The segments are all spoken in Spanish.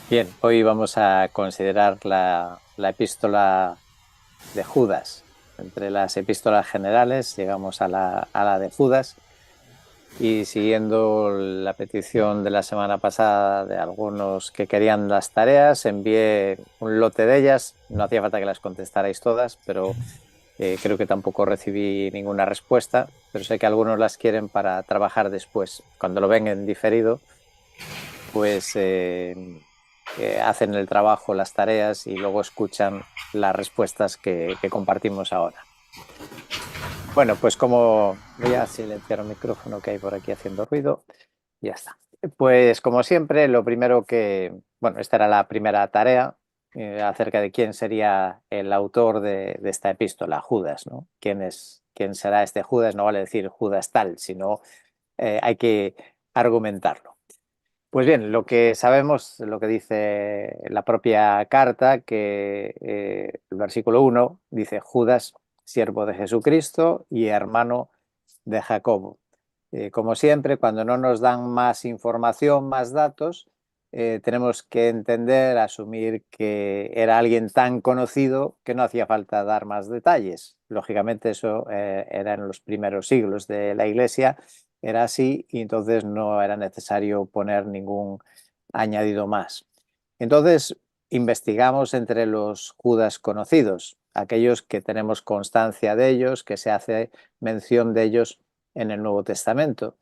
Bien, hoy vamos a considerar la epístola de Judas. Entre las epístolas generales llegamos a la de Judas y siguiendo la petición de la semana pasada de algunos que querían las tareas, envié un lote de ellas. No hacía falta que las contestarais todas, pero creo que tampoco recibí ninguna respuesta, pero sé que algunos las quieren para trabajar después. Cuando lo ven en diferido, pues hacen el trabajo, las tareas y luego escuchan las respuestas que compartimos ahora. Bueno, pues como voy a silenciar un micrófono que hay por aquí haciendo ruido, ya está. Pues como siempre, lo primero bueno, esta era la primera tarea acerca de quién sería el autor de esta epístola, Judas, ¿no? ¿Quién será este Judas? No vale decir Judas tal, sino hay que argumentarlo. Pues bien, lo que sabemos, lo que dice la propia carta, que el versículo 1 dice Judas, siervo de Jesucristo y hermano de Jacobo. Como siempre, cuando no nos dan más información, más datos, tenemos que entender, asumir que era alguien tan conocido que no hacía falta dar más detalles. Lógicamente eso era en los primeros siglos de la Iglesia, era así y entonces no era necesario poner ningún añadido más. Entonces investigamos entre los Judas conocidos, aquellos que tenemos constancia de ellos, que se hace mención de ellos en el Nuevo Testamento.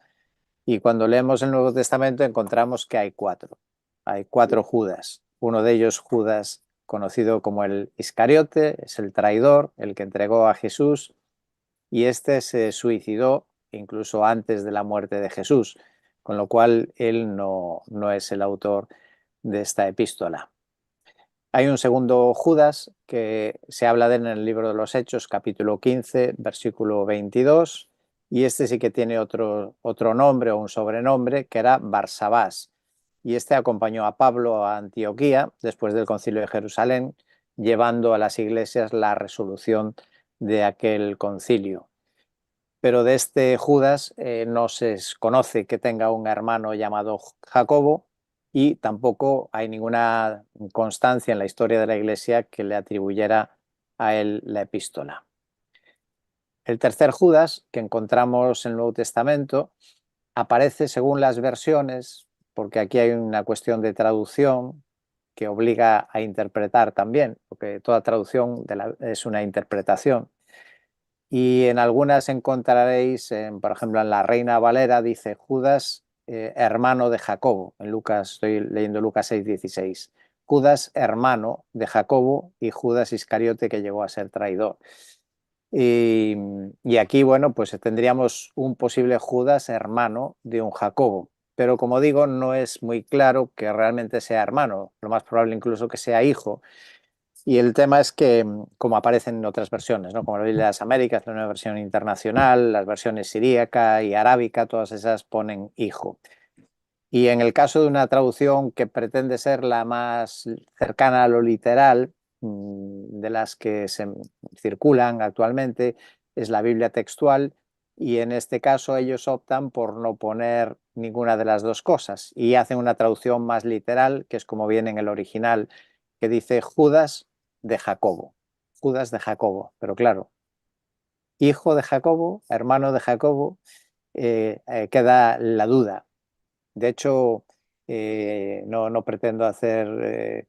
Y cuando leemos el Nuevo Testamento encontramos que hay cuatro. Hay cuatro Judas. Uno de ellos, Judas, conocido como el Iscariote, es el traidor, el que entregó a Jesús, y este se suicidó incluso antes de la muerte de Jesús, con lo cual él no es el autor de esta epístola. Hay un segundo Judas que se habla de él en el libro de los Hechos, capítulo 15, versículo 22, y este sí que tiene otro nombre o un sobrenombre, que era Barsabás. Y este acompañó a Pablo a Antioquía después del concilio de Jerusalén, llevando a las iglesias la resolución de aquel concilio. Pero de este Judas no se conoce que tenga un hermano llamado Jacobo y tampoco hay ninguna constancia en la historia de la Iglesia que le atribuyera a él la epístola. El tercer Judas, que encontramos en el Nuevo Testamento, aparece según las versiones, porque aquí hay una cuestión de traducción que obliga a interpretar también, porque toda traducción es una interpretación. Y en algunas encontraréis, por ejemplo, en la Reina Valera dice Judas, hermano de Jacobo. En Lucas, estoy leyendo Lucas 6:16. Judas, hermano de Jacobo, y Judas Iscariote, que llegó a ser traidor. Y, y aquí, bueno, pues tendríamos un posible Judas, hermano de un Jacobo. Pero como digo, no es muy claro que realmente sea hermano. Lo más probable incluso que sea hijo. Y el tema es que, como aparecen en otras versiones, ¿no? Como la Biblia de las Américas, la nueva versión internacional, las versiones siríaca y arábica, todas esas ponen hijo. Y en el caso de una traducción que pretende ser la más cercana a lo literal, de las que se circulan actualmente, es la Biblia textual, y en este caso ellos optan por no poner ninguna de las dos cosas y hacen una traducción más literal, que es como viene en el original, que dice Judas de Jacobo. Judas de Jacobo, pero claro, hijo de Jacobo, hermano de Jacobo, queda la duda. De hecho, no pretendo hacer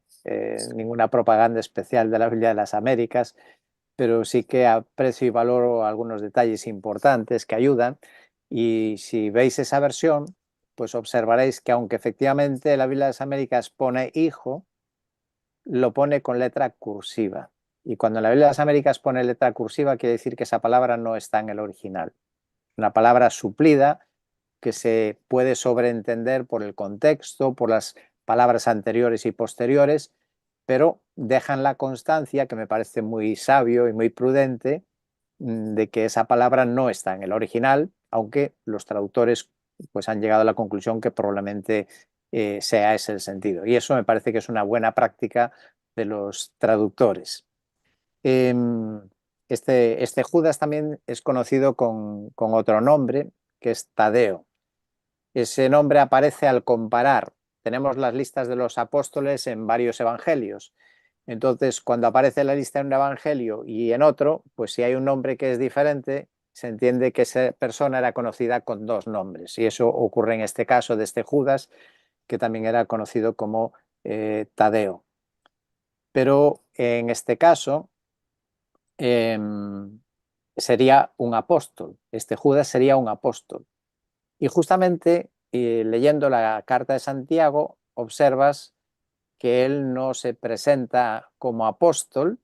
ninguna propaganda especial de la Biblia de las Américas, pero sí que aprecio y valoro algunos detalles importantes que ayudan. Y si veis esa versión, pues observaréis que aunque efectivamente la Biblia de las Américas pone hijo, lo pone con letra cursiva. Y cuando la Biblia de las Américas pone letra cursiva, quiere decir que esa palabra no está en el original. Una palabra suplida que se puede sobreentender por el contexto, por las palabras anteriores y posteriores, pero dejan la constancia, que me parece muy sabio y muy prudente, de que esa palabra no está en el original, aunque los traductores pues, han llegado a la conclusión que probablemente sea ese el sentido. Y eso me parece que es una buena práctica de los traductores. Este Judas también es conocido con otro nombre, que es Tadeo. Ese nombre aparece al comparar tenemos las listas de los apóstoles en varios evangelios. Entonces, cuando aparece la lista en un evangelio y en otro, pues si hay un nombre que es diferente, se entiende que esa persona era conocida con dos nombres. Y eso ocurre en este caso de este Judas, que también era conocido como Tadeo. Pero en este caso sería un apóstol. Este Judas sería un apóstol. Y justamente leyendo la carta de Santiago, observas que él no se presenta como apóstol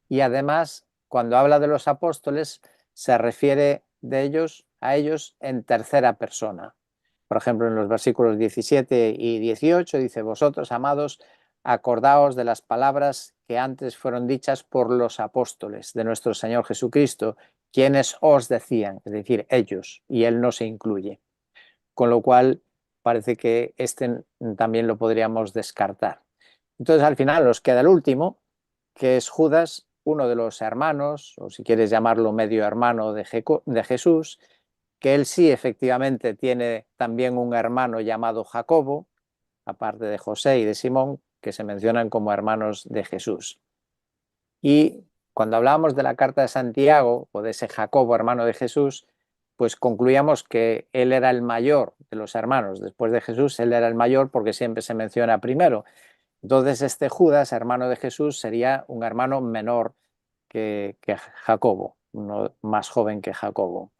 y además cuando habla de los apóstoles se refiere a ellos en tercera persona. Por ejemplo, en los versículos 17 y 18 dice: vosotros, amados, acordaos de las palabras que antes fueron dichas por los apóstoles de nuestro Señor Jesucristo, quienes os decían, es decir, ellos, y él no se incluye. Con lo cual parece que este también lo podríamos descartar. Entonces al final nos queda el último, que es Judas, uno de los hermanos, o si quieres llamarlo medio hermano de Jesús, que él sí efectivamente tiene también un hermano llamado Jacobo, aparte de José y de Simón, que se mencionan como hermanos de Jesús. Y cuando hablábamos de la carta de Santiago, o de ese Jacobo, hermano de Jesús, pues concluíamos que él era el mayor de los hermanos. Después de Jesús, él era el mayor porque siempre se menciona primero. Entonces, este Judas, hermano de Jesús, sería un hermano menor que Jacobo, uno más joven que Jacobo.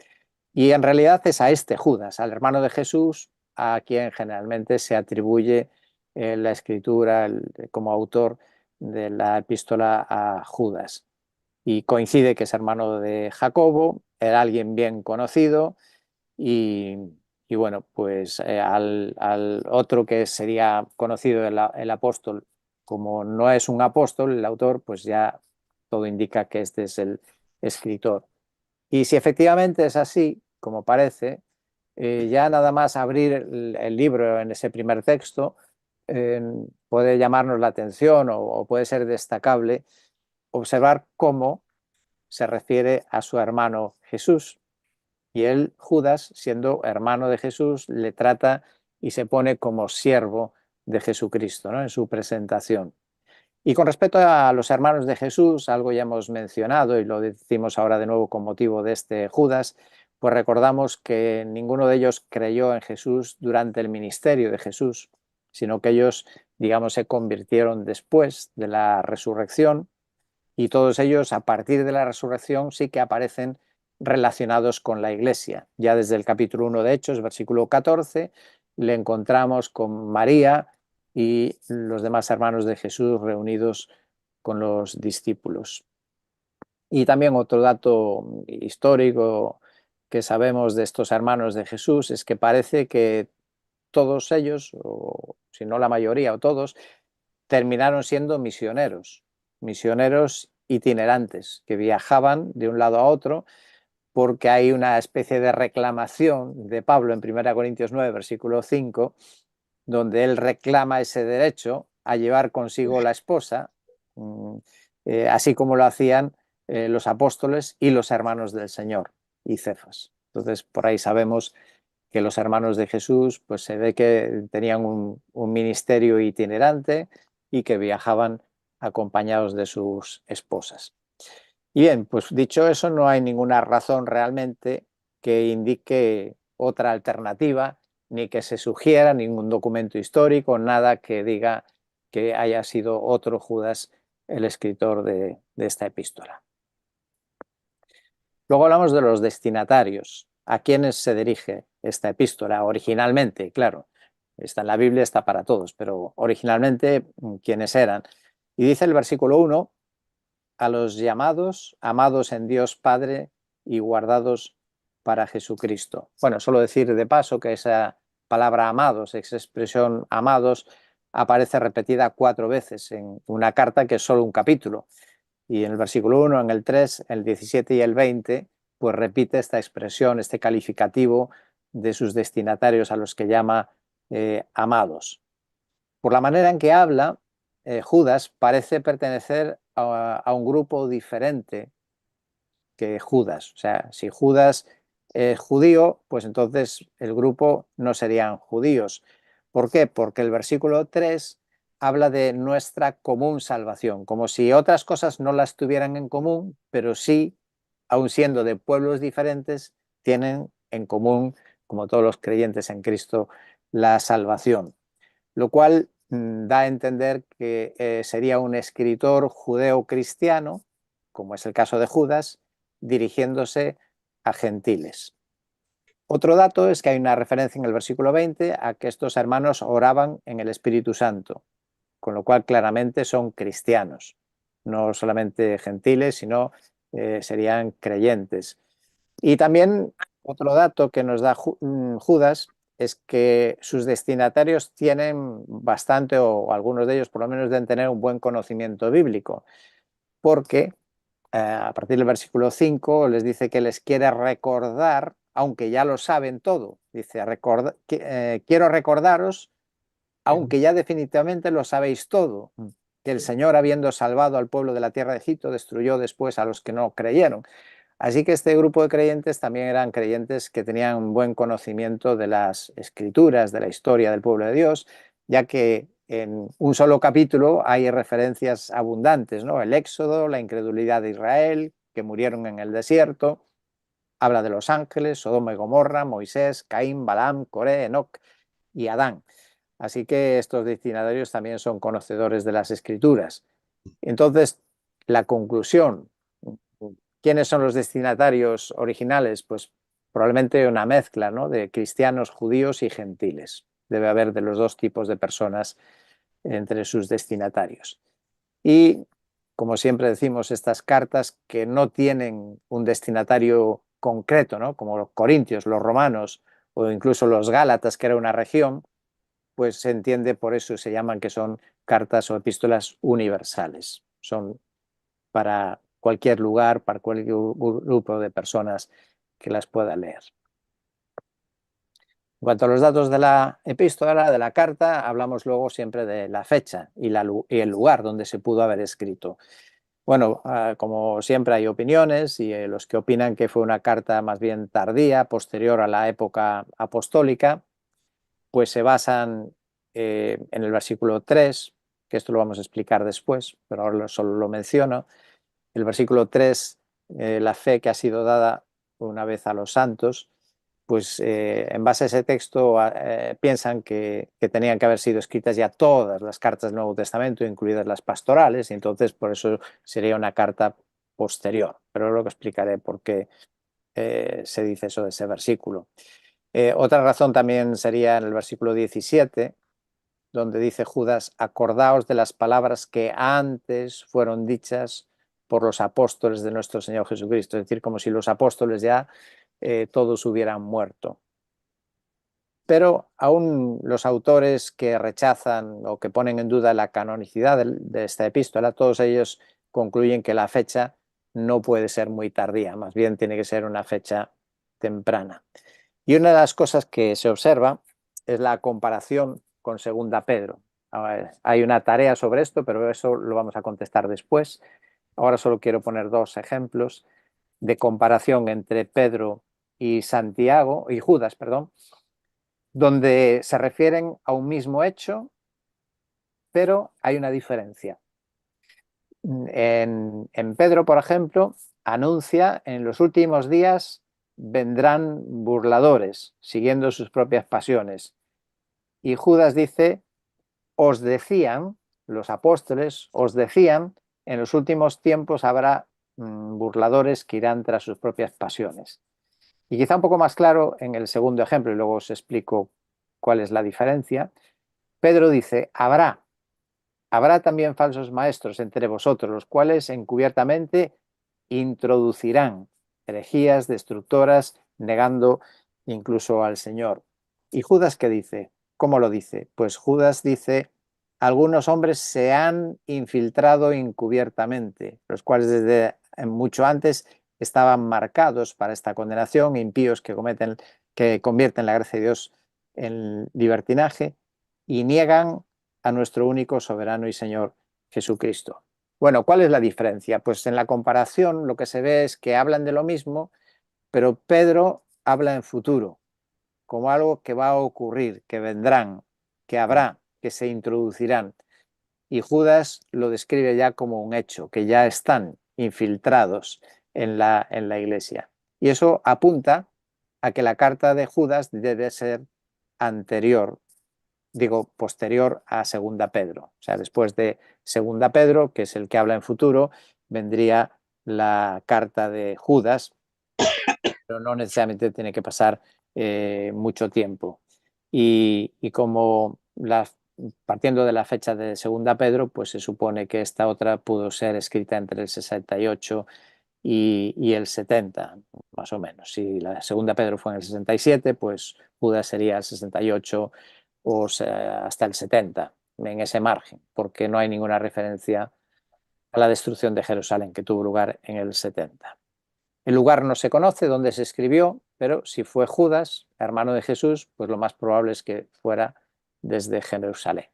Y en realidad es a este Judas, al hermano de Jesús, a quien generalmente se atribuye la escritura como autor de la epístola a Judas. Y coincide que es hermano de Jacobo, era alguien bien conocido y, y bueno, pues al otro que sería conocido el apóstol, como no es un apóstol, el autor, pues ya todo indica que este es el escritor. Y si efectivamente es así, como parece, ya nada más abrir el libro en ese primer texto, puede llamarnos la atención o puede ser destacable observar cómo se refiere a su hermano Jesús. Y él, Judas, siendo hermano de Jesús, le trata y se pone como siervo de Jesucristo, ¿no?, en su presentación. Y con respecto a los hermanos de Jesús, algo ya hemos mencionado y lo decimos ahora de nuevo con motivo de este Judas, pues recordamos que ninguno de ellos creyó en Jesús durante el ministerio de Jesús, sino que ellos, digamos, se convirtieron después de la resurrección y todos ellos a partir de la resurrección sí que aparecen relacionados con la Iglesia. Ya desde el capítulo 1 de Hechos, versículo 14, le encontramos con María y los demás hermanos de Jesús reunidos con los discípulos. Y también otro dato histórico que sabemos de estos hermanos de Jesús es que parece que todos ellos, o si no la mayoría o todos, terminaron siendo misioneros itinerantes que viajaban de un lado a otro porque hay una especie de reclamación de Pablo en 1 Corintios 9, versículo 5, donde él reclama ese derecho a llevar consigo la esposa, así como lo hacían los apóstoles y los hermanos del Señor y Cefas. Entonces, por ahí sabemos que los hermanos de Jesús, pues se ve que tenían un ministerio itinerante y que viajaban acompañados de sus esposas. Y bien, pues dicho eso, no hay ninguna razón realmente que indique otra alternativa, ni que se sugiera ningún documento histórico, nada que diga que haya sido otro Judas el escritor de esta epístola. Luego hablamos de los destinatarios, a quienes se dirige esta epístola originalmente, claro. Está en la Biblia, está para todos, pero originalmente, ¿quiénes eran? Y dice el versículo 1, a los llamados, amados en Dios Padre y guardados para Jesucristo. Bueno, solo decir de paso que esa palabra amados, esa expresión amados, aparece repetida 4 veces en una carta que es solo un capítulo. Y en el versículo 1, en el 3, el 17 y el 20, pues repite esta expresión, este calificativo de sus destinatarios a los que llama amados. Por la manera en que habla, Judas parece pertenecer a un grupo diferente que Judas. O sea, si Judas es judío, pues entonces el grupo no serían judíos. ¿Por qué? Porque el versículo 3 habla de nuestra común salvación, como si otras cosas no las tuvieran en común, pero sí, aun siendo de pueblos diferentes, tienen en común, como todos los creyentes en Cristo, la salvación. Lo cual da a entender que sería un escritor judeo-cristiano, como es el caso de Judas, dirigiéndose a gentiles. Otro dato es que hay una referencia en el versículo 20 a que estos hermanos oraban en el Espíritu Santo, con lo cual claramente son cristianos, no solamente gentiles, sino serían creyentes. Y también otro dato que nos da Judas es que sus destinatarios tienen bastante, o algunos de ellos por lo menos deben tener un buen conocimiento bíblico, porque a partir del versículo 5 les dice que les quiere recordar, aunque ya lo saben todo. Dice, quiero recordaros, aunque ya definitivamente lo sabéis todo, que el Señor, habiendo salvado al pueblo de la tierra de Egipto, destruyó después a los que no creyeron. Así que este grupo de creyentes también eran creyentes que tenían un buen conocimiento de las escrituras, de la historia del pueblo de Dios, ya que en un solo capítulo hay referencias abundantes, ¿no? El Éxodo, la incredulidad de Israel, que murieron en el desierto, habla de los ángeles, Sodoma y Gomorra, Moisés, Caín, Balaam, Coré, Enoc y Adán. Así que estos destinatarios también son conocedores de las escrituras. Entonces, la conclusión, ¿quiénes son los destinatarios originales? Pues probablemente una mezcla, ¿no?, de cristianos, judíos y gentiles. Debe haber de los dos tipos de personas entre sus destinatarios. Y, como siempre decimos, estas cartas que no tienen un destinatario concreto, ¿no?, como los corintios, los romanos o incluso los gálatas, que era una región, pues se entiende, por eso se llaman que son cartas o epístolas universales. Son para cualquier lugar, para cualquier grupo de personas que las pueda leer. En cuanto a los datos de la epístola, de la carta, hablamos luego siempre de la fecha y el lugar donde se pudo haber escrito. Bueno, como siempre hay opiniones y los que opinan que fue una carta más bien tardía, posterior a la época apostólica, pues se basan en el versículo 3, que esto lo vamos a explicar después, pero ahora solo lo menciono. El versículo 3, la fe que ha sido dada una vez a los santos, pues en base a ese texto piensan que tenían que haber sido escritas ya todas las cartas del Nuevo Testamento, incluidas las pastorales, y entonces por eso sería una carta posterior. Pero luego explicaré por qué se dice eso de ese versículo. Otra razón también sería en el versículo 17, donde dice Judas, acordaos de las palabras que antes fueron dichas por los apóstoles de nuestro Señor Jesucristo, es decir, como si los apóstoles ya todos hubieran muerto. Pero aún los autores que rechazan o que ponen en duda la canonicidad de esta epístola, todos ellos concluyen que la fecha no puede ser muy tardía, más bien tiene que ser una fecha temprana. Y una de las cosas que se observa es la comparación con Segunda Pedro. Hay una tarea sobre esto, pero eso lo vamos a contestar después. Ahora solo quiero poner dos ejemplos de comparación entre Pedro y Santiago, y Judas, perdón, donde se refieren a un mismo hecho, pero hay una diferencia. En Pedro, por ejemplo, anuncia en los últimos días vendrán burladores, siguiendo sus propias pasiones. Y Judas dice, os decían, los apóstoles, os decían, en los últimos tiempos habrá burladores que irán tras sus propias pasiones. Y quizá un poco más claro en el segundo ejemplo, y luego os explico cuál es la diferencia. Pedro dice, habrá también falsos maestros entre vosotros, los cuales encubiertamente introducirán herejías destructoras, negando incluso al Señor. ¿Y Judas qué dice? ¿Cómo lo dice? Pues Judas dice, algunos hombres se han infiltrado encubiertamente, los cuales desde mucho antes estaban marcados para esta condenación, impíos que convierten la gracia de Dios en libertinaje y niegan a nuestro único soberano y Señor Jesucristo. Bueno, ¿cuál es la diferencia? Pues en la comparación lo que se ve es que hablan de lo mismo, pero Pedro habla en futuro, como algo que va a ocurrir, que vendrán. que habrá, que se introducirán. Y Judas lo describe ya como un hecho, que ya están infiltrados en la iglesia. Y eso apunta a que la carta de Judas debe ser anterior, digo, posterior a Segunda Pedro. O sea, después de Segunda Pedro, que es el que habla en futuro, vendría la carta de Judas, pero no necesariamente tiene que pasar mucho tiempo. Y como partiendo de la fecha de Segunda Pedro, pues se supone que esta otra pudo ser escrita entre el 68 y el 70, más o menos. Si la Segunda Pedro fue en el 67, pues Judas sería el 68 o sea, hasta el 70, en ese margen, porque no hay ninguna referencia a la destrucción de Jerusalén, que tuvo lugar en el 70. El lugar no se conoce dónde se escribió, pero si fue Judas, hermano de Jesús, pues lo más probable es que fuera desde Jerusalén.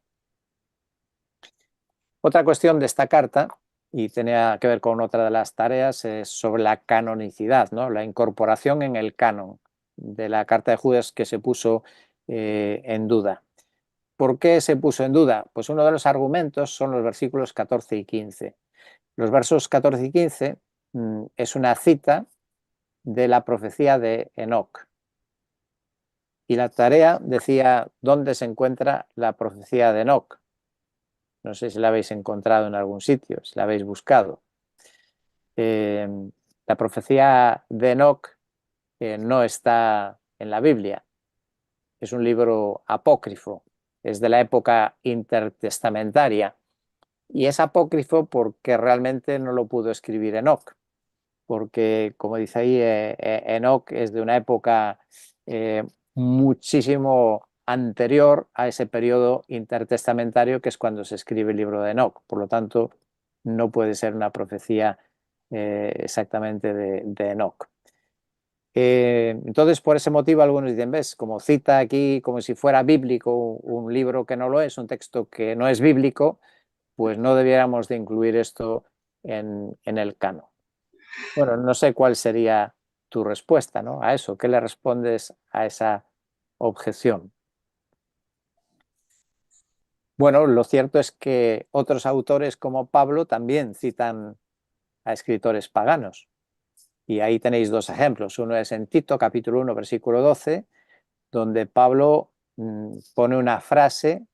Otra cuestión de esta carta, y tenía que ver con otra de las tareas, es sobre la canonicidad, ¿no? La incorporación en el canon de la carta de Judas que se puso en duda. ¿Por qué se puso en duda? Pues uno de los argumentos son los versículos 14 y 15. Los versos 14 y 15 es una cita de la profecía de Enoc. Y la tarea decía dónde se encuentra la profecía de Enoc. No sé si la habéis encontrado en algún sitio, si la habéis buscado. La profecía de Enoc no está en la Biblia. Es un libro apócrifo, es de la época intertestamentaria. Y es apócrifo porque realmente no lo pudo escribir Enoc, porque, como dice ahí, Enoc es de una época muchísimo anterior a ese periodo intertestamentario, que es cuando se escribe el libro de Enoc. Por lo tanto, no puede ser una profecía exactamente de Enoc. Entonces, por ese motivo, algunos dicen, ves, como cita aquí como si fuera bíblico un libro que no lo es, un texto que no es bíblico, pues no debiéramos de incluir esto en el canon. Bueno, no sé cuál sería tu respuesta, ¿no? A eso. ¿Qué le respondes a esa objeción? Bueno, lo cierto es que otros autores como Pablo también citan a escritores paganos. Y ahí tenéis dos ejemplos. Uno es en Tito, capítulo 1, versículo 12, donde Pablo pone una frase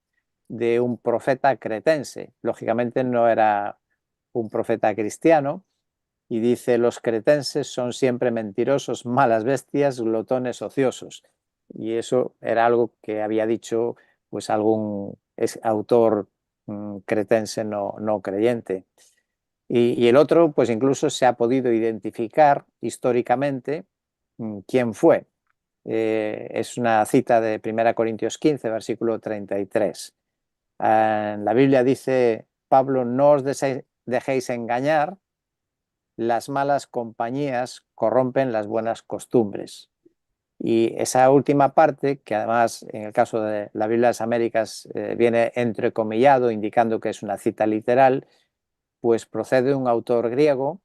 de un profeta cretense. Lógicamente no era un profeta cristiano, y dice, los cretenses son siempre mentirosos, malas bestias, glotones, ociosos. Y eso era algo que había dicho pues algún autor cretense no creyente. Y el otro, pues incluso se ha podido identificar históricamente quién fue. Es una cita de 1 Corintios 15, versículo 33. En la Biblia dice, Pablo, no os dejéis engañar, las malas compañías corrompen las buenas costumbres. Y esa última parte, que además en el caso de la Biblia de las Américas viene entrecomillado, indicando que es una cita literal, pues procede de un autor griego,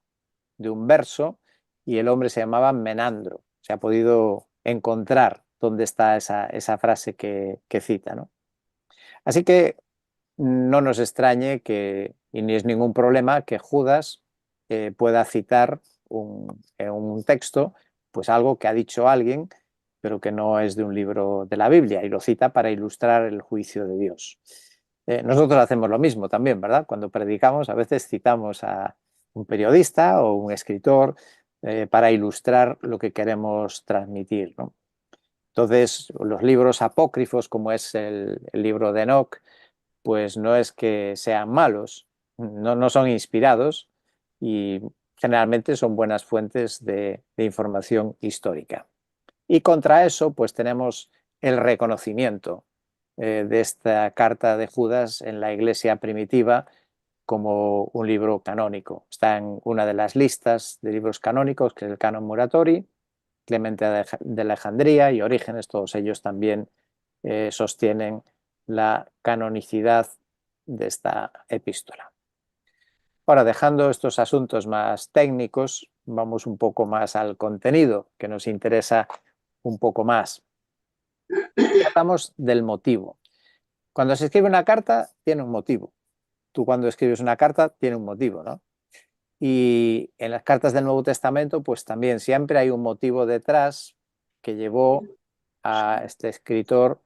de un verso, y el hombre se llamaba Menandro. Se ha podido encontrar dónde está esa frase que cita, ¿no? Así que no nos extrañe que, y ni es ningún problema, que Judas pueda citar en un texto pues algo que ha dicho alguien, pero que no es de un libro de la Biblia, y lo cita para ilustrar el juicio de Dios. Nosotros hacemos lo mismo también, ¿verdad? Cuando predicamos a veces citamos a un periodista o un escritor para ilustrar lo que queremos transmitir, ¿no? Entonces, los libros apócrifos, como es el libro de Enoc, pues no es que sean malos, no son inspirados y generalmente son buenas fuentes de información histórica. Y contra eso, pues tenemos el reconocimiento de esta carta de Judas en la iglesia primitiva como un libro canónico. Está en una de las listas de libros canónicos, que es el Canon Muratori, Clemente de Alejandría y Orígenes, todos ellos también sostienen la canonicidad de esta epístola. Ahora, dejando estos asuntos más técnicos, vamos un poco más al contenido, que nos interesa un poco más. Tratamos del motivo. Cuando se escribe una carta, tiene un motivo. Tú cuando escribes una carta, tiene un motivo, ¿no? Y en las cartas del Nuevo Testamento, pues también siempre hay un motivo detrás que llevó a este escritor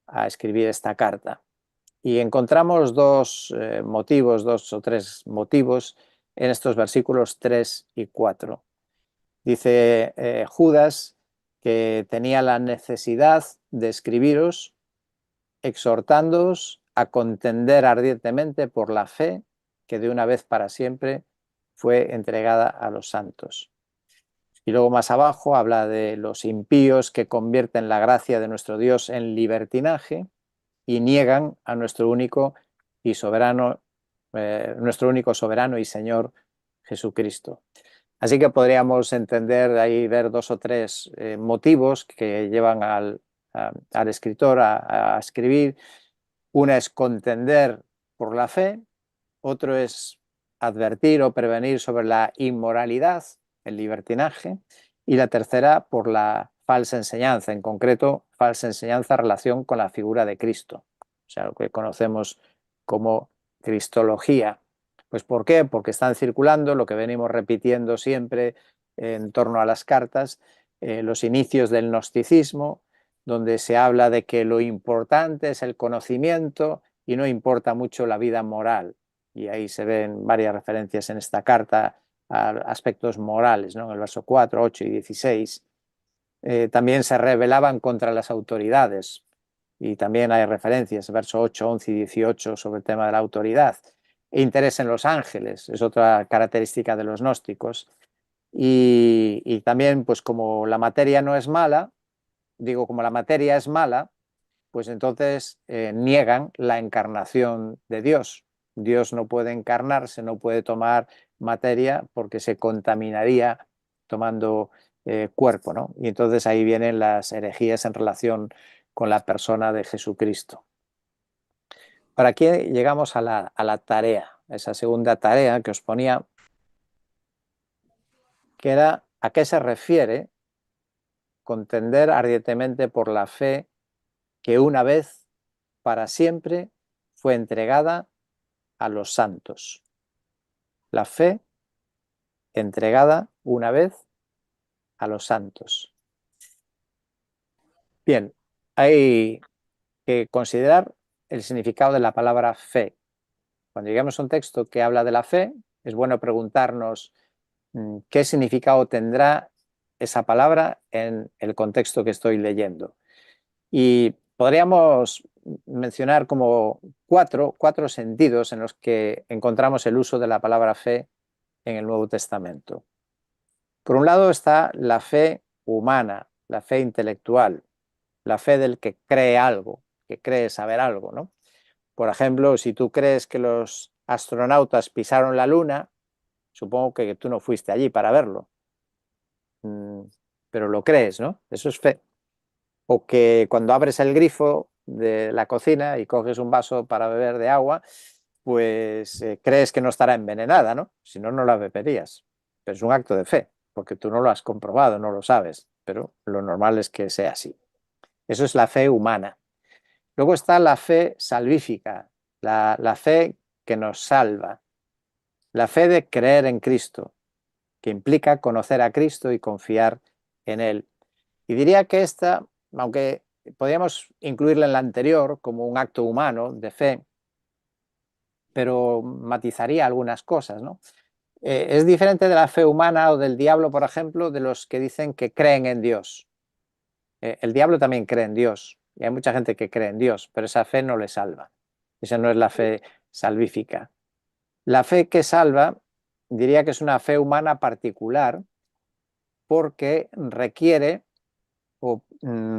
a escribir esta carta. Y encontramos dos motivos, dos o tres motivos en estos versículos 3 y 4. Dice Judas que tenía la necesidad de escribiros exhortándoos a contender ardientemente por la fe que de una vez para siempre fue entregada a los santos. Y luego más abajo habla de los impíos que convierten la gracia de nuestro Dios en libertinaje y niegan a nuestro único y soberano, nuestro único soberano y Señor Jesucristo. Así que podríamos entender ahí, ver dos o tres motivos que llevan al escritor a escribir. Una es contender por la fe, otro es advertir o prevenir sobre la inmoralidad, el libertinaje, y la tercera por la falsa enseñanza, en concreto falsa enseñanza en relación con la figura de Cristo, o sea, lo que conocemos como cristología. Pues ¿por qué? Porque están circulando lo que venimos repitiendo siempre en torno a las cartas, los inicios del gnosticismo, donde se habla de que lo importante es el conocimiento y no importa mucho la vida moral. Y ahí se ven varias referencias en esta carta a aspectos morales, ¿no? En el verso 4, 8 y 16. También se rebelaban contra las autoridades. Y también hay referencias, verso 8, 11 y 18, sobre el tema de la autoridad. Interés en los ángeles, es otra característica de los gnósticos. Y también, pues como la materia no es mala, digo, como la materia es mala, pues entonces niegan la encarnación de Dios. Dios no puede encarnarse, no puede tomar materia porque se contaminaría tomando cuerpo, ¿no? Y entonces ahí vienen las herejías en relación con la persona de Jesucristo. Ahora aquí llegamos a la tarea, esa segunda tarea que os ponía, que era a qué se refiere contender ardientemente por la fe que una vez para siempre fue entregada a los santos. La fe entregada una vez a los santos. Bien, hay que considerar el significado de la palabra fe. Cuando lleguemos a un texto que habla de la fe, es bueno preguntarnos qué significado tendrá esa palabra en el contexto que estoy leyendo. Y podríamos mencionar como cuatro sentidos en los que encontramos el uso de la palabra fe en el Nuevo Testamento. Por un lado está la fe humana, la fe intelectual, la fe del que cree algo, que cree saber algo, ¿no? Por ejemplo, si tú crees que los astronautas pisaron la Luna, supongo que tú no fuiste allí para verlo, pero lo crees, ¿no? Eso es fe. O que cuando abres el grifo de la cocina y coges un vaso para beber de agua, pues crees que no estará envenenada, ¿no? Si no, no la beberías. Pero es un acto de fe, porque tú no lo has comprobado, no lo sabes, pero lo normal es que sea así. Eso es la fe humana. Luego está la fe salvífica, la fe que nos salva, la fe de creer en Cristo, que implica conocer a Cristo y confiar en Él. Y diría que esta, aunque podríamos incluirla en la anterior como un acto humano de fe, pero matizaría algunas cosas, ¿no? Es diferente de la fe humana o del diablo, por ejemplo, de los que dicen que creen en Dios. El diablo también cree en Dios y hay mucha gente que cree en Dios, pero esa fe no le salva. Esa no es la fe salvífica. La fe que salva diría que es una fe humana particular porque requiere, o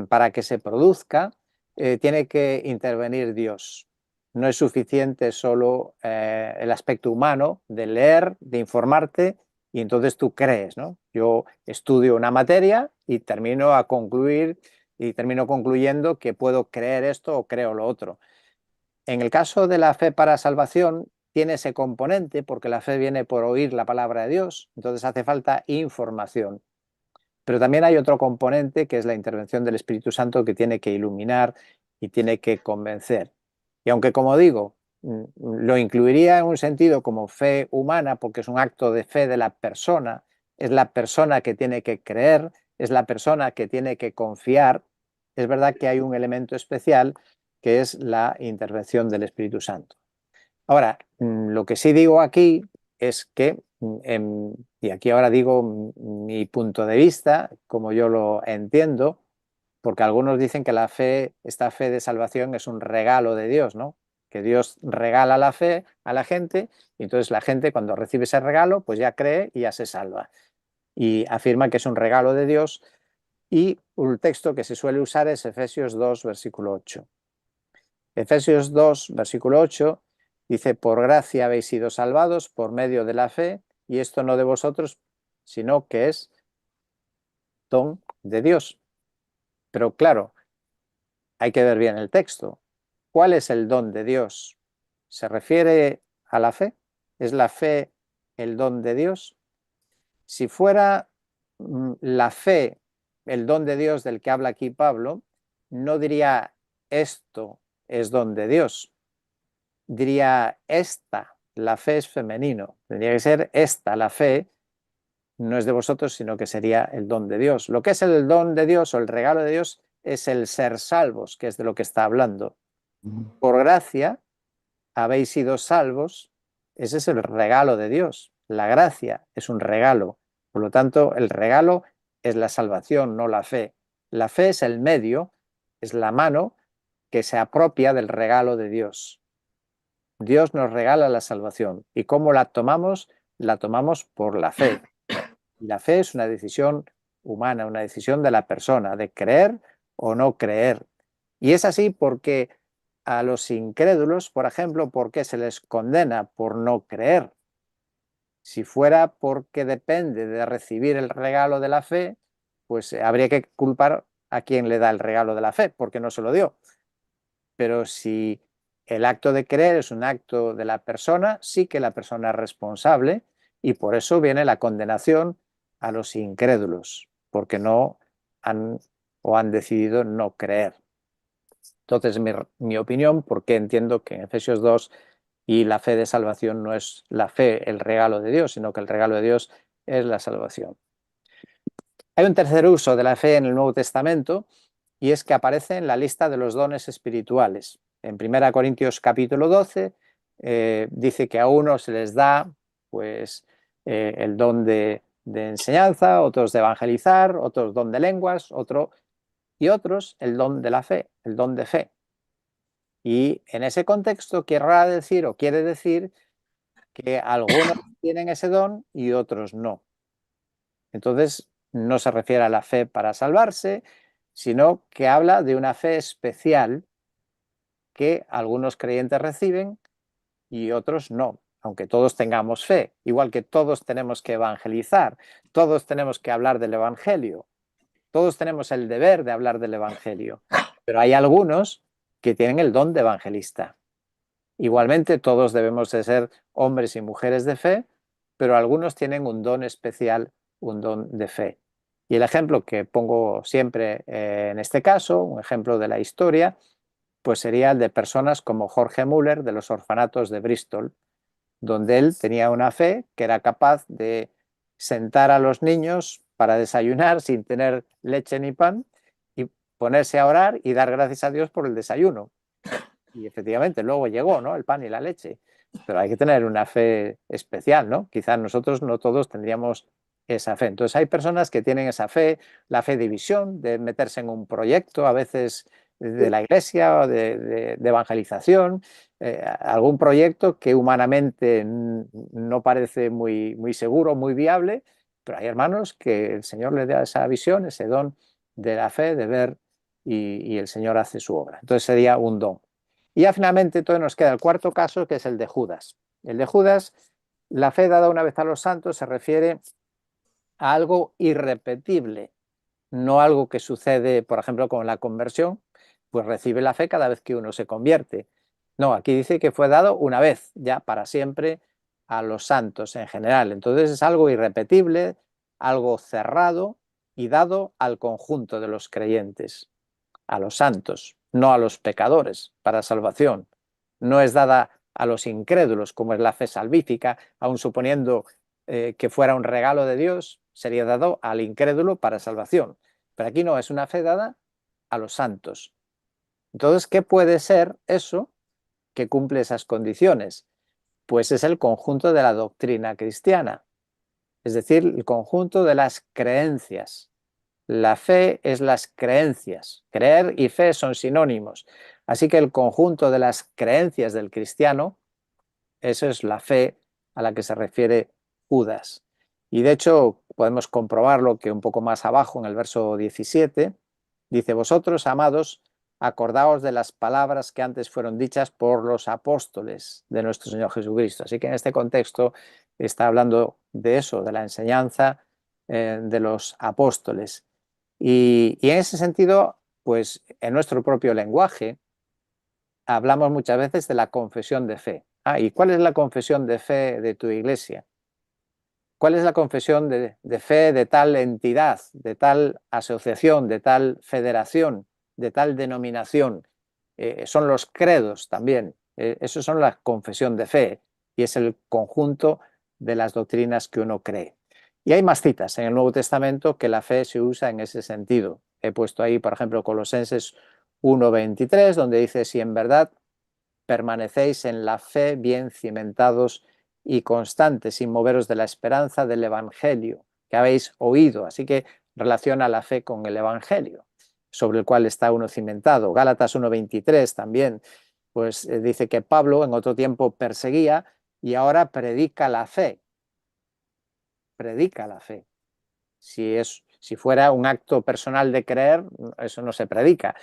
para que se produzca, tiene que intervenir Dios. No es suficiente solo el aspecto humano de leer, de informarte y entonces tú crees, ¿no? Yo estudio una materia y termino concluyendo que puedo creer esto o creo lo otro. En el caso de la fe para salvación, tiene ese componente porque la fe viene por oír la palabra de Dios, entonces hace falta información. Pero también hay otro componente que es la intervención del Espíritu Santo que tiene que iluminar y tiene que convencer. Y aunque, como digo, lo incluiría en un sentido como fe humana, porque es un acto de fe de la persona, es la persona que tiene que creer, es la persona que tiene que confiar, es verdad que hay un elemento especial que es la intervención del Espíritu Santo. Ahora, lo que sí digo aquí es que, y aquí ahora digo mi punto de vista, como yo lo entiendo, porque algunos dicen que la fe, esta fe de salvación es un regalo de Dios, ¿no? Que Dios regala la fe a la gente y entonces la gente cuando recibe ese regalo pues ya cree y ya se salva. Y afirma que es un regalo de Dios y un texto que se suele usar es Efesios 2, versículo 8. Efesios 2, versículo 8 dice, por gracia habéis sido salvados por medio de la fe y esto no de vosotros, sino que es don de Dios. Pero claro, hay que ver bien el texto. ¿Cuál es el don de Dios? ¿Se refiere a la fe? ¿Es la fe el don de Dios? Si fuera la fe el don de Dios del que habla aquí Pablo, no diría esto es don de Dios, diría esta, la fe es femenino, tendría que ser esta, la fe no es de vosotros, sino que sería el don de Dios. Lo que es el don de Dios o el regalo de Dios es el ser salvos, que es de lo que está hablando. Por gracia habéis sido salvos, ese es el regalo de Dios. La gracia es un regalo. Por lo tanto, el regalo es la salvación, no la fe. La fe es el medio, es la mano que se apropia del regalo de Dios. Dios nos regala la salvación. ¿Y cómo la tomamos? La tomamos por la fe. Y la fe es una decisión humana, una decisión de la persona, de creer o no creer. Y es así porque a los incrédulos, por ejemplo, ¿por qué se les condena? Por no creer. Si fuera porque depende de recibir el regalo de la fe, pues habría que culpar a quien le da el regalo de la fe, porque no se lo dio. Pero si el acto de creer es un acto de la persona, sí que la persona es responsable y por eso viene la condenación a los incrédulos, porque no han o han decidido no creer. Entonces, mi opinión, porque entiendo que en Efesios 2 y la fe de salvación no es la fe el regalo de Dios, sino que el regalo de Dios es la salvación. Hay un tercer uso de la fe en el Nuevo Testamento y es que aparece en la lista de los dones espirituales. En 1 Corintios capítulo 12 dice que a unos se les da pues, el don de enseñanza, otros de evangelizar, otros don de lenguas, y otros el don de la fe, el don de fe. Y en ese contexto querrá decir o quiere decir que algunos tienen ese don y otros no. Entonces, no se refiere a la fe para salvarse, sino que habla de una fe especial que algunos creyentes reciben y otros no, aunque todos tengamos fe, igual que todos tenemos que evangelizar, todos tenemos que hablar del Evangelio, todos tenemos el deber de hablar del Evangelio, pero hay algunos que tienen el don de evangelista. Igualmente, todos debemos de ser hombres y mujeres de fe, pero algunos tienen un don especial, un don de fe. Y el ejemplo que pongo siempre en este caso, un ejemplo de la historia, pues sería el de personas como Jorge Müller de los orfanatos de Bristol, donde él tenía una fe que era capaz de sentar a los niños para desayunar sin tener leche ni pan y ponerse a orar y dar gracias a Dios por el desayuno. Y efectivamente luego llegó, ¿no?, el pan y la leche, pero hay que tener una fe especial, ¿no? Quizás nosotros no todos tendríamos esa fe. Entonces hay personas que tienen esa fe, la fe de visión, de meterse en un proyecto, a veces de la iglesia o de evangelización, algún proyecto que humanamente no parece muy seguro, muy viable, pero hay hermanos que el Señor les da esa visión, ese don de la fe, de ver y el Señor hace su obra. Entonces sería un don. Y ya finalmente entonces nos queda el cuarto caso, que es el de Judas. El de Judas, la fe dada una vez a los santos se refiere a algo irrepetible, no algo que sucede, por ejemplo, con la conversión, pues recibe la fe cada vez que uno se convierte. No, aquí dice que fue dado una vez, ya para siempre, a los santos en general. Entonces es algo irrepetible, algo cerrado y dado al conjunto de los creyentes, a los santos, no a los pecadores, para salvación. no es dada a los incrédulos, como es la fe salvífica, aun suponiendo que fuera un regalo de Dios, sería dado al incrédulo para salvación. Pero aquí no, es una fe dada a los santos. Entonces, ¿qué puede ser eso que cumple esas condiciones? Pues es el conjunto de la doctrina cristiana, es decir, el conjunto de las creencias. La fe es las creencias. Creer y fe son sinónimos. Así que el conjunto de las creencias del cristiano, eso es la fe a la que se refiere Judas. Y de hecho podemos comprobarlo que un poco más abajo, en el verso 17, dice: vosotros, amados, acordaos de las palabras que antes fueron dichas por los apóstoles de nuestro Señor Jesucristo. Así que en este contexto está hablando de eso, de la enseñanza de los apóstoles. Y en ese sentido, pues en nuestro propio lenguaje hablamos muchas veces de la confesión de fe. ¿Y cuál es la confesión de fe de tu iglesia? ¿Cuál es la confesión de fe de tal entidad, de tal asociación, de tal federación, de tal denominación? Son los credos también. Eso son la confesión de fe y es el conjunto de las doctrinas que uno cree. Y hay más citas en el Nuevo Testamento que la fe se usa en ese sentido. He puesto ahí, por ejemplo, Colosenses 1:23, donde dice: si en verdad permanecéis en la fe bien cimentados y constantes, sin moveros de la esperanza del Evangelio que habéis oído. Así que relaciona la fe con el Evangelio, sobre el cual está uno cimentado. Gálatas 1:23 también, pues dice que Pablo en otro tiempo perseguía y ahora predica la fe. Predica la fe. Si fuera un acto personal de creer, eso no se predica,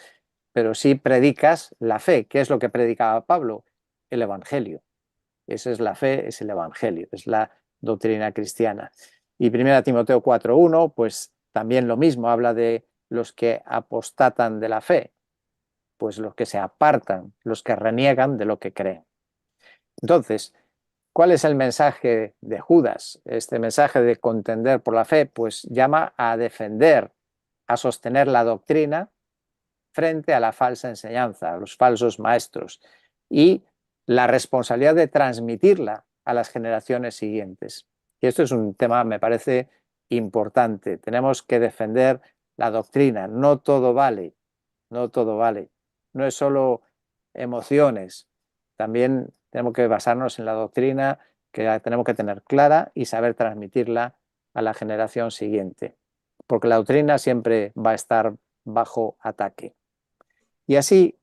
pero sí predicas la fe. ¿Qué es lo que predicaba Pablo? El Evangelio. Esa es la fe, es el Evangelio, es la doctrina cristiana. Y 1 Timoteo 4:1, pues también lo mismo, habla de los que apostatan de la fe, pues los que se apartan, los que reniegan de lo que creen. Entonces, ¿cuál es el mensaje de Judas? Este mensaje de contender por la fe, pues llama a defender, a sostener la doctrina frente a la falsa enseñanza, a los falsos maestros, y la responsabilidad de transmitirla a las generaciones siguientes. Y esto es un tema, me parece, importante. Tenemos que defender la doctrina. No todo vale, no todo vale. No es solo emociones. También tenemos que basarnos en la doctrina, que la tenemos que tener clara y saber transmitirla a la generación siguiente. Porque la doctrina siempre va a estar bajo ataque. Y así,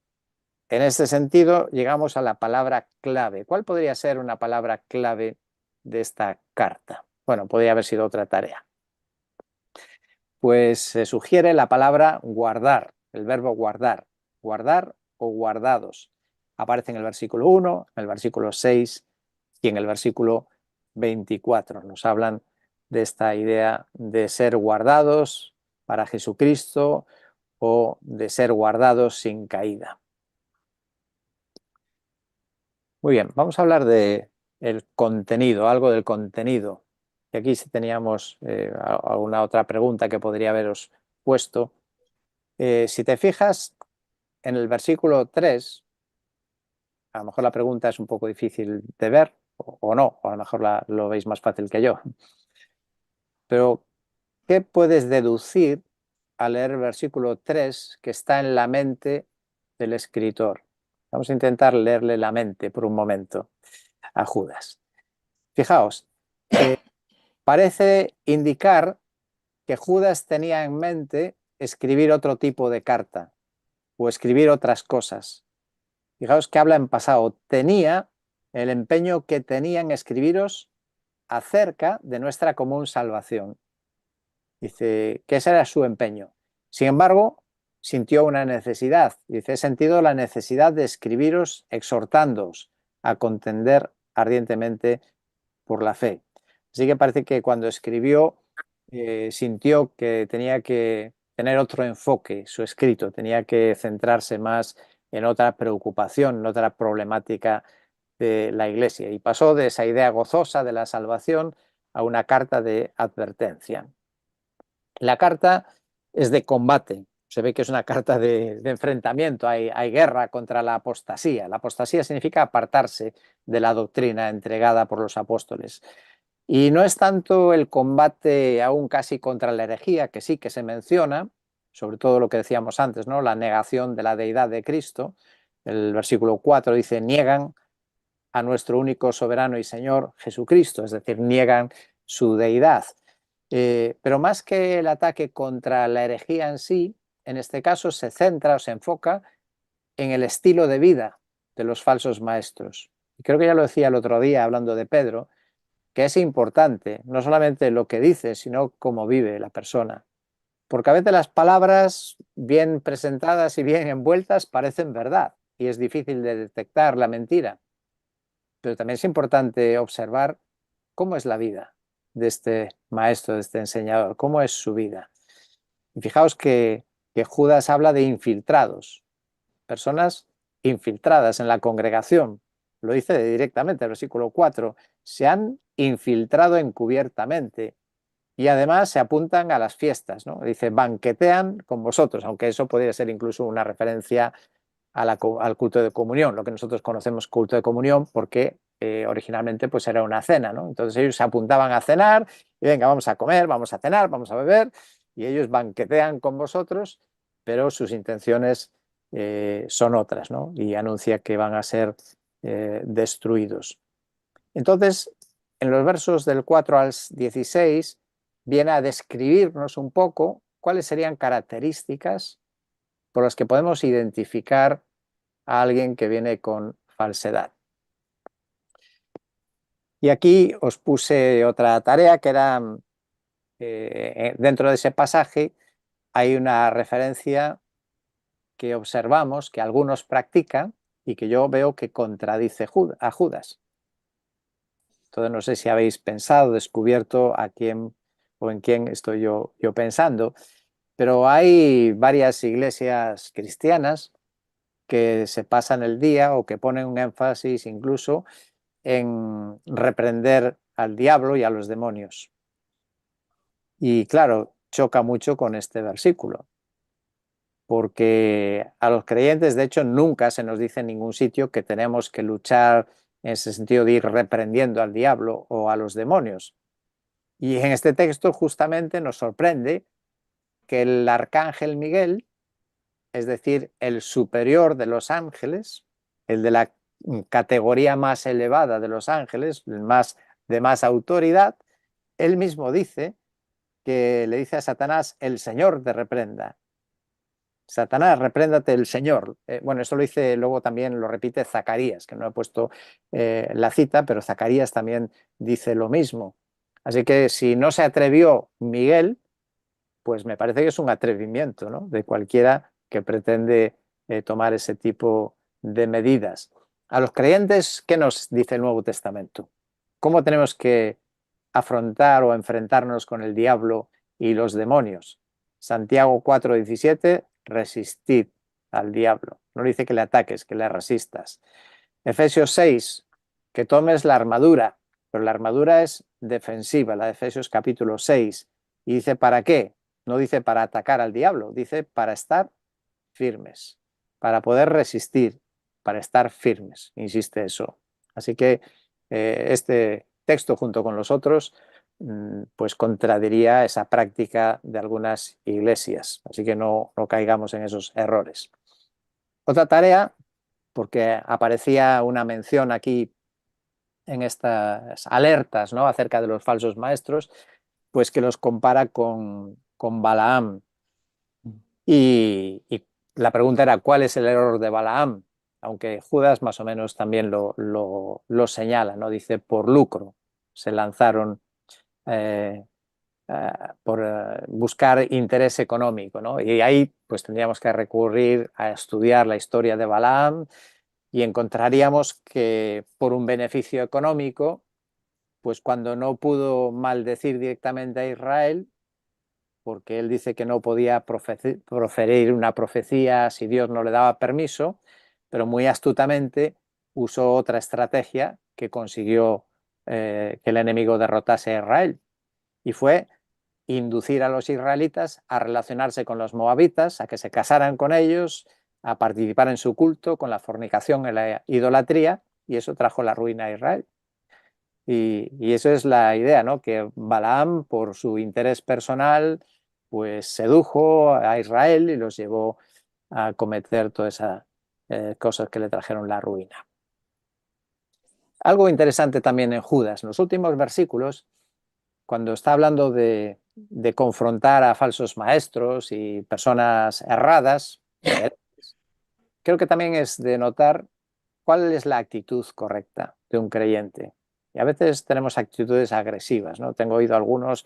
en este sentido, llegamos a la palabra clave. ¿Cuál podría ser una palabra clave de esta carta? Bueno, podría haber sido otra tarea. Pues se sugiere la palabra guardar, el verbo guardar, guardar o guardados. Aparece en el versículo 1, en el versículo 6 y en el versículo 24. Nos hablan de esta idea de ser guardados para Jesucristo o de ser guardados sin caída. Muy bien, vamos a hablar de el contenido, algo del contenido. Y aquí si teníamos alguna otra pregunta que podría haberos puesto. Si te fijas en el versículo 3, a lo mejor la pregunta es un poco difícil de ver o no, o a lo mejor lo veis más fácil que yo. Pero, ¿qué puedes deducir al leer el versículo 3 que está en la mente del escritor? Vamos a intentar leerle la mente por un momento a Judas. Fijaos, parece indicar que Judas tenía en mente escribir otro tipo de carta o escribir otras cosas. Fijaos que habla en pasado. Tenía el empeño que tenía en escribiros acerca de nuestra común salvación. Dice que ese era su empeño. Sin embargo, sintió una necesidad. Dice: he sentido la necesidad de escribiros exhortándoos a contender ardientemente por la fe. Así que parece que cuando escribió sintió que tenía que tener otro enfoque su escrito, tenía que centrarse más en otra preocupación, en otra problemática de la Iglesia, y pasó de esa idea gozosa de la salvación a una carta de advertencia. La carta es de combate se ve que es una carta de enfrentamiento, hay guerra contra la apostasía. La apostasía significa apartarse de la doctrina entregada por los apóstoles. Y no es tanto el combate aún casi contra la herejía, que sí que se menciona, sobre todo lo que decíamos antes, ¿no? La negación de la deidad de Cristo. El versículo 4 dice, niegan a nuestro único soberano y Señor Jesucristo, es decir, niegan su deidad. Pero más que el ataque contra la herejía en sí, en este caso se centra o se enfoca en el estilo de vida de los falsos maestros. Y creo que ya lo decía el otro día hablando de Pedro, que es importante no solamente lo que dice, sino cómo vive la persona. Porque a veces las palabras bien presentadas y bien envueltas parecen verdad y es difícil de detectar la mentira. Pero también es importante observar cómo es la vida de este maestro, de este enseñador, cómo es su vida. Y fijaos que Judas habla de infiltrados, personas infiltradas en la congregación. Lo dice directamente, el versículo 4, se han infiltrado encubiertamente y además se apuntan a las fiestas, ¿no? Dice, banquetean con vosotros, aunque eso podría ser incluso una referencia al culto de comunión, lo que nosotros conocemos culto de comunión, porque originalmente pues era una cena, ¿no? Entonces ellos se apuntaban a cenar y venga, vamos a comer, vamos a cenar, vamos a beber, y ellos banquetean con vosotros, pero sus intenciones son otras, ¿no? Y anuncia que van a ser destruidos. Entonces, en los versos del 4 al 16 viene a describirnos un poco cuáles serían características por las que podemos identificar a alguien que viene con falsedad. Y aquí os puse otra tarea que era, dentro de ese pasaje hay una referencia que observamos que algunos practican y que yo veo que contradice a Judas. Entonces no sé si habéis pensado, descubierto a quién o en quién estoy yo pensando, pero hay varias iglesias cristianas que se pasan el día o que ponen un énfasis incluso en reprender al diablo y a los demonios. Y claro, choca mucho con este versículo, porque a los creyentes, de hecho, nunca se nos dice en ningún sitio que tenemos que luchar en ese sentido de ir reprendiendo al diablo o a los demonios. Y en este texto justamente nos sorprende que el arcángel Miguel, es decir, el superior de los ángeles, el de la categoría más elevada de los ángeles, de más autoridad, él mismo dice que le dice a Satanás, el Señor te reprenda. Satanás, repréndate el Señor. Bueno, esto lo dice, luego también lo repite Zacarías, que no he puesto la cita, pero Zacarías también dice lo mismo. Así que si no se atrevió Miguel, pues me parece que es un atrevimiento, ¿no? De cualquiera que pretende tomar ese tipo de medidas. A los creyentes, ¿qué nos dice el Nuevo Testamento? ¿Cómo tenemos que afrontar o enfrentarnos con el diablo y los demonios? Santiago 4:17, resistid al diablo. No dice que le ataques, que le resistas. Efesios 6, que tomes la armadura, pero la armadura es defensiva, la de Efesios capítulo 6. Y dice, ¿para qué? No dice para atacar al diablo, dice para estar firmes, para poder resistir, para estar firmes, insiste eso. Así que este texto junto con los otros pues contradiría esa práctica de algunas iglesias, así que no caigamos en esos errores. Otra tarea, porque aparecía una mención aquí en estas alertas, ¿no?, acerca de los falsos maestros, pues que los compara con Balaam. Y la pregunta era, ¿cuál es el error de Balaam? Aunque Judas más o menos también lo señala, ¿no? Dice, por lucro se lanzaron eh, por buscar interés económico, ¿no? Y ahí pues tendríamos que recurrir a estudiar la historia de Balaam y encontraríamos que por un beneficio económico, pues cuando no pudo maldecir directamente a Israel, porque él dice que no podía proferir una profecía si Dios no le daba permiso, pero muy astutamente usó otra estrategia que consiguió que el enemigo derrotase a Israel. Y fue inducir a los israelitas a relacionarse con los moabitas, a que se casaran con ellos, a participar en su culto, con la fornicación y la idolatría, y eso trajo la ruina a Israel. Y eso es la idea, ¿no? Que Balaam, por su interés personal, pues sedujo a Israel y los llevó a cometer todas esas cosas que le trajeron la ruina. Algo interesante también en Judas, en los últimos versículos, cuando está hablando de confrontar a falsos maestros y personas erradas, creo que también es de notar cuál es la actitud correcta de un creyente. Y a veces tenemos actitudes agresivas, ¿no? Tengo oído algunos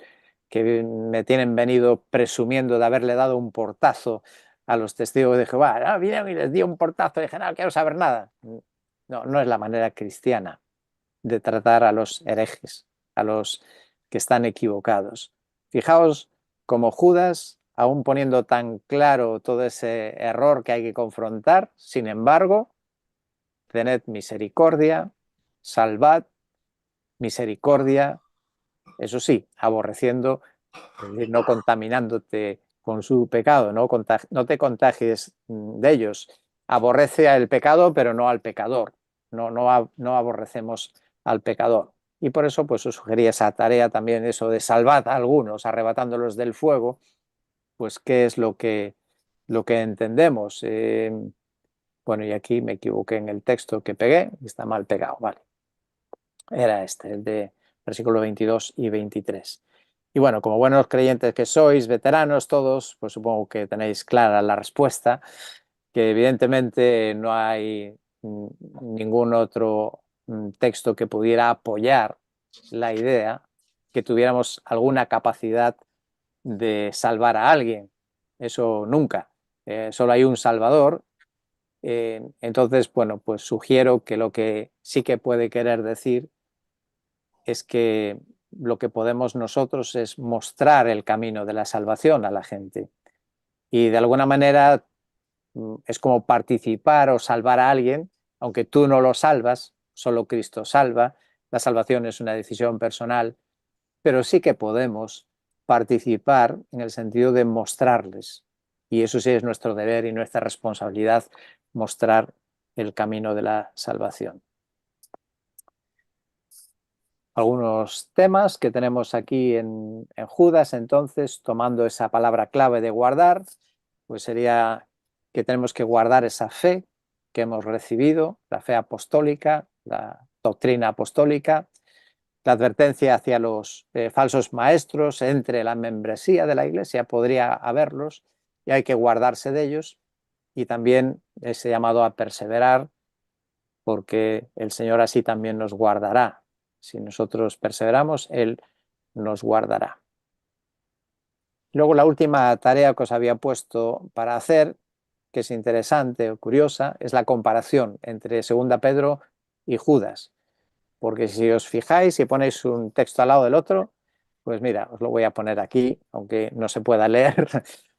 que me tienen venido presumiendo de haberle dado un portazo a los testigos de Jehová. Ah, vinieron y les di un portazo y dije, no quiero saber nada. No, no es la manera cristiana de tratar a los herejes, a los que están equivocados. Fijaos como Judas, aún poniendo tan claro todo ese error que hay que confrontar, sin embargo, tened misericordia, salvad, misericordia, eso sí, aborreciendo, no contaminándote con su pecado, no te contagies de ellos. Aborrece al pecado, pero no al pecador. No aborrecemos al pecador. Y por eso pues os sugería esa tarea también, eso de salvad a algunos, arrebatándolos del fuego, pues qué es lo que entendemos. Bueno, y aquí me equivoqué en el texto que pegué, está mal pegado, vale. Era este, el de versículos 22 y 23. Y bueno, como buenos creyentes que sois, veteranos todos, pues supongo que tenéis clara la respuesta, que evidentemente no hay ningún otro texto que pudiera apoyar la idea que tuviéramos alguna capacidad de salvar a alguien. Eso nunca. Solo hay un Salvador. Entonces, bueno, pues sugiero que lo que sí que puede querer decir es que lo que podemos nosotros es mostrar el camino de la salvación a la gente. Y de alguna manera es como participar o salvar a alguien, aunque tú no lo salvas, solo Cristo salva, la salvación es una decisión personal, pero sí que podemos participar en el sentido de mostrarles. Y eso sí es nuestro deber y nuestra responsabilidad, mostrar el camino de la salvación. Algunos temas que tenemos aquí en Judas, entonces, tomando esa palabra clave de guardar, pues sería que tenemos que guardar esa fe que hemos recibido, la fe apostólica, la doctrina apostólica, la advertencia hacia los falsos maestros entre la membresía de la Iglesia, podría haberlos y hay que guardarse de ellos, y también ese llamado a perseverar, porque el Señor así también nos guardará. Si nosotros perseveramos, Él nos guardará. Luego la última tarea que os había puesto para hacer, que es interesante o curiosa, es la comparación entre 2 Pedro y Judas. Porque si os fijáis y ponéis un texto al lado del otro, pues mira, os lo voy a poner aquí, aunque no se pueda leer,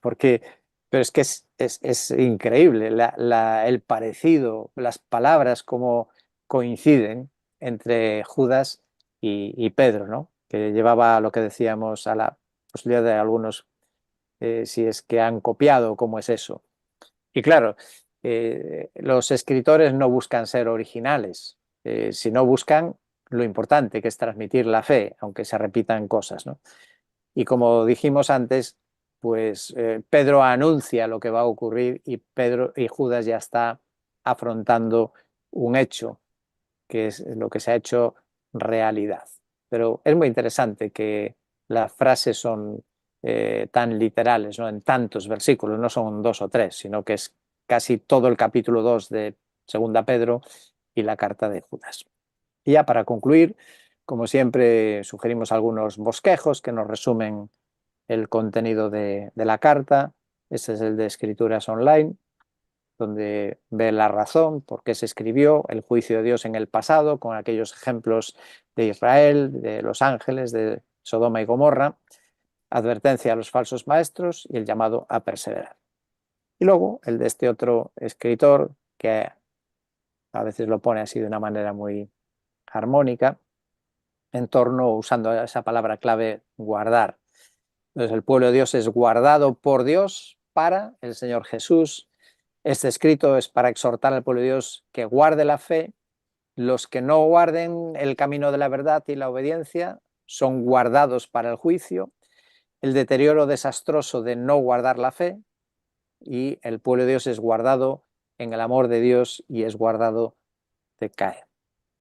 porque, pero es que es increíble el parecido, las palabras como coinciden entre Judas y Pedro, ¿no? Que llevaba lo que decíamos a la posibilidad de algunos, si es que han copiado, cómo es eso. Y claro, los escritores no buscan ser originales, sino buscan lo importante, que es transmitir la fe, aunque se repitan cosas, ¿no? Y como dijimos antes, pues Pedro anuncia lo que va a ocurrir y Pedro y Judas ya está afrontando un hecho, que es lo que se ha hecho realidad. Pero es muy interesante que las frases son tan literales, ¿no? En tantos versículos, no son 2 o 3, sino que es casi todo el capítulo 2 de 2 Pedro y la carta de Judas. Y ya para concluir, como siempre, sugerimos algunos bosquejos que nos resumen el contenido de la carta. Este es el de Escrituras Online, donde ve la razón, por qué se escribió, el juicio de Dios en el pasado, con aquellos ejemplos de Israel, de los ángeles, de Sodoma y Gomorra, advertencia a los falsos maestros y el llamado a perseverar. Y luego el de este otro escritor, que a veces lo pone así de una manera muy armónica, en torno, usando esa palabra clave, guardar. Entonces el pueblo de Dios es guardado por Dios para el Señor Jesús. Este escrito es para exhortar al pueblo de Dios que guarde la fe. Los que no guarden el camino de la verdad y la obediencia son guardados para el juicio. El deterioro desastroso de no guardar la fe, y el pueblo de Dios es guardado en el amor de Dios y es guardado de caer.